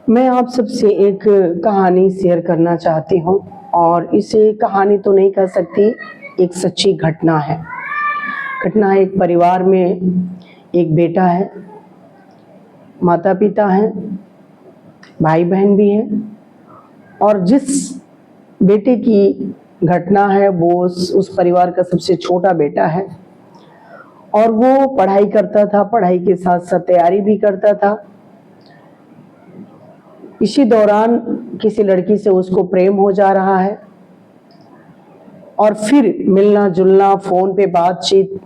मैं आप सबसे एक कहानी शेयर करना चाहती हूँ और इसे कहानी तो नहीं कह सकती, एक सच्ची घटना है। घटना है, एक परिवार में एक बेटा है, माता पिता हैं, भाई बहन भी हैं और जिस बेटे की घटना है वो उस परिवार का सबसे छोटा बेटा है और वो पढ़ाई करता था, पढ़ाई के साथ साथ तैयारी भी करता था। इसी दौरान किसी लड़की से उसको प्रेम हो जा रहा है और फिर मिलना जुलना, फोन पे बातचीत,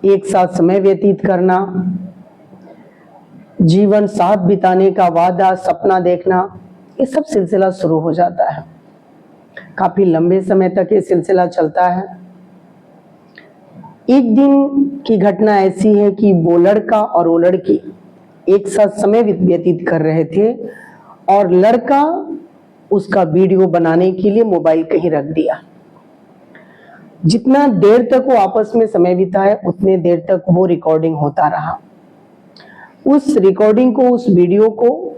एक साथ समय व्यतीत करना, जीवन साथ बिताने का वादा, सपना देखना, ये सब सिलसिला शुरू हो जाता है। काफी लंबे समय तक ये सिलसिला चलता है। एक दिन की घटना ऐसी है कि वो लड़का और वो लड़की एक साथ समय व्यतीत कर रहे थे और लड़का उसका वीडियो बनाने के लिए मोबाइल कहीं रख दिया। जितना देर तक वो आपस में समय बिताए उतने देर तक वो रिकॉर्डिंग होता रहा। उस रिकॉर्डिंग को, उस वीडियो को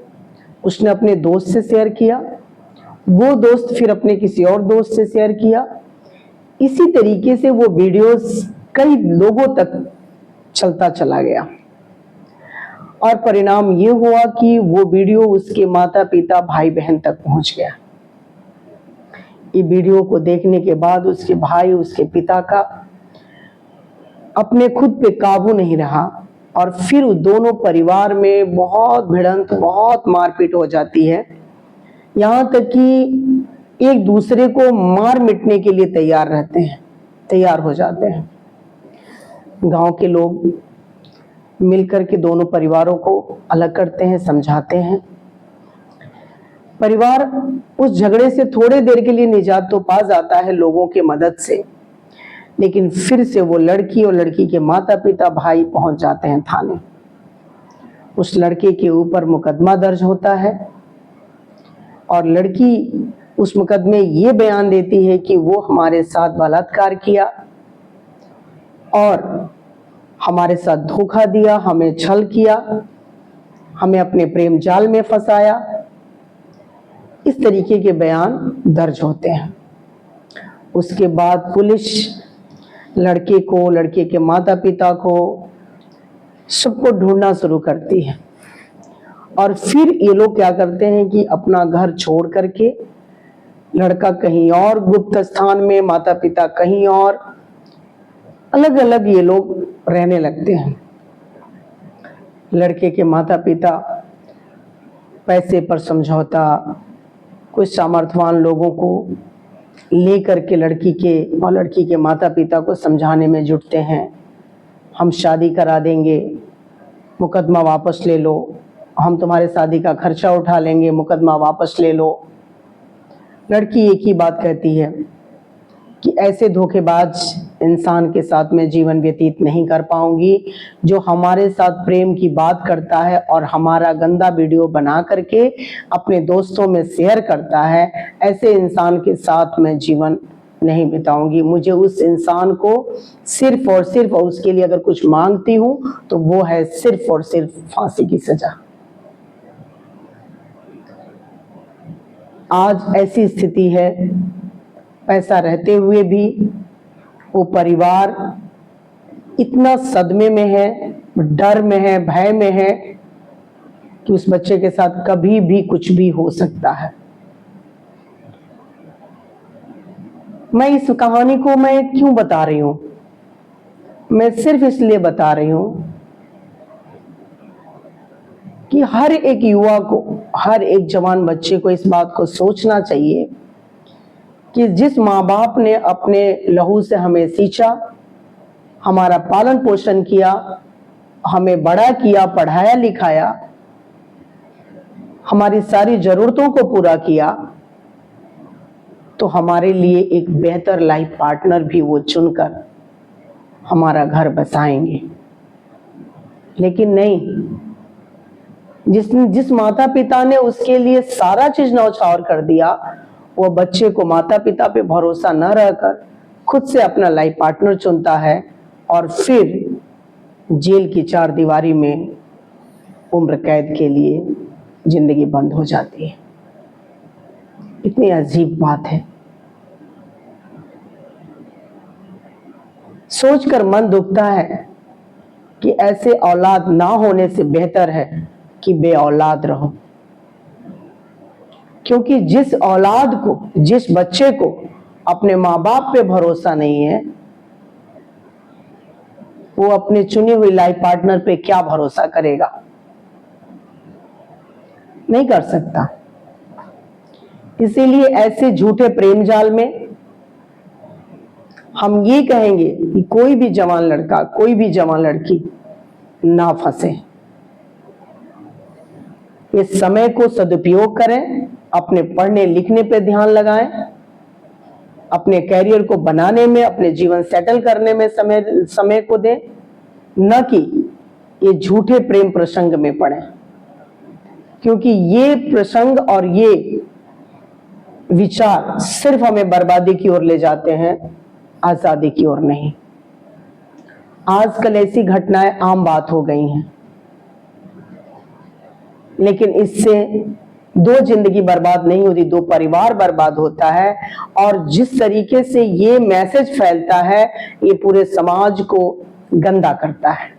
उसने अपने दोस्त से शेयर किया, वो दोस्त फिर अपने किसी और दोस्त से शेयर किया। इसी तरीके से वो वीडियोस कई लोगों तक चलता चला गया और परिणाम ये हुआ कि वो वीडियो उसके माता पिता, भाई बहन तक पहुंच गया। ये वीडियो को देखने के बाद उसके भाई, उसके पिता का अपने खुद पे काबू नहीं रहा और फिर दोनों परिवार में बहुत भिड़ंत, बहुत मारपीट हो जाती है। यहाँ तक कि एक दूसरे को मार मिटने के लिए तैयार हो जाते हैं। गांव के लोग मिलकर के दोनों परिवारों को अलग करते हैं, समझाते हैं। परिवार उस झगड़े से थोड़े देर के लिए निजात तो पा जाता है लोगों के मदद से, लेकिन फिर से वो लड़की और लड़की के माता पिता, भाई पहुंच जाते हैं थाने। उस लड़के के ऊपर मुकदमा दर्ज होता है और लड़की उस मुकदमे ये बयान देती है कि वो हमारे साथ बलात्कार किया और हमारे साथ धोखा दिया, हमें छल किया, हमें अपने प्रेम जाल में फंसाया। इस तरीके के बयान दर्ज होते हैं। उसके बाद पुलिस लड़के को, लड़के के माता पिता को, सबको ढूंढना शुरू करती है और फिर ये लोग क्या करते हैं कि अपना घर छोड़ करके, लड़का कहीं और गुप्त स्थान में, माता पिता कहीं और, अलग अलग ये लोग रहने लगते हैं। लड़के के माता पिता पैसे पर समझौता, कुछ सामर्थ्यवान लोगों को लेकर के लड़की के माता पिता को समझाने में जुटते हैं। हम शादी करा देंगे, मुकदमा वापस ले लो, हम तुम्हारे शादी का खर्चा उठा लेंगे, मुकदमा वापस ले लो। लड़की एक ही बात कहती है कि ऐसे धोखेबाज इंसान के साथ मैं जीवन व्यतीत नहीं कर पाऊंगी, जो हमारे साथ प्रेम की बात करता है और हमारा गंदा वीडियो बना करके अपने दोस्तों में शेयर करता है, ऐसे इंसान के साथ मैं जीवन नहीं बिताऊंगी। मुझे उस इंसान को सिर्फ और सिर्फ, और उसके लिए अगर कुछ मांगती हूँ तो वो है सिर्फ और सिर्फ फांसी की सजा। आज ऐसी स्थिति है, पैसा रहते हुए भी वो परिवार इतना सदमे में है, डर में है, भय में है कि उस बच्चे के साथ कभी भी कुछ भी हो सकता है। मैं इस कहानी को क्यों बता रही हूं? मैं सिर्फ इसलिए बता रही हूं कि हर एक युवा को, हर एक जवान बच्चे को इस बात को सोचना चाहिए कि जिस माँ बाप ने अपने लहू से हमें सींचा, हमारा पालन पोषण किया, हमें बड़ा किया, पढ़ाया लिखाया, हमारी सारी जरूरतों को पूरा किया, तो हमारे लिए एक बेहतर लाइफ पार्टनर भी वो चुनकर हमारा घर बसाएंगे। लेकिन नहीं, जिस माता पिता ने उसके लिए सारा चीज न्यौछावर कर दिया, वो बच्चे को माता पिता पे भरोसा न रहकर खुद से अपना लाइफ पार्टनर चुनता है और फिर जेल की चार दीवारी में उम्र कैद के लिए जिंदगी बंद हो जाती है। इतनी अजीब बात है, सोचकर मन दुखता है कि ऐसे औलाद ना होने से बेहतर है कि बे औलाद रहो। क्योंकि जिस औलाद को, जिस बच्चे को अपने माँ बाप पे भरोसा नहीं है, वो अपने चुनी हुई लाइफ पार्टनर पे क्या भरोसा करेगा? नहीं कर सकता। इसीलिए ऐसे झूठे प्रेम जाल में हम ये कहेंगे कि कोई भी जवान लड़का, कोई भी जवान लड़की ना फंसे। इस समय को सदुपयोग करें, अपने पढ़ने लिखने पे ध्यान लगाएं, अपने कैरियर को बनाने में, अपने जीवन सेटल करने में समय को दें, न कि ये झूठे प्रेम प्रसंग में पड़े। क्योंकि ये प्रसंग और ये विचार सिर्फ हमें बर्बादी की ओर ले जाते हैं, आजादी की ओर नहीं। आजकल ऐसी घटनाएं आम बात हो गई हैं, लेकिन इससे दो जिंदगी बर्बाद नहीं होती, दो परिवार बर्बाद होता है। और जिस तरीके से ये मैसेज फैलता है, ये पूरे समाज को गंदा करता है।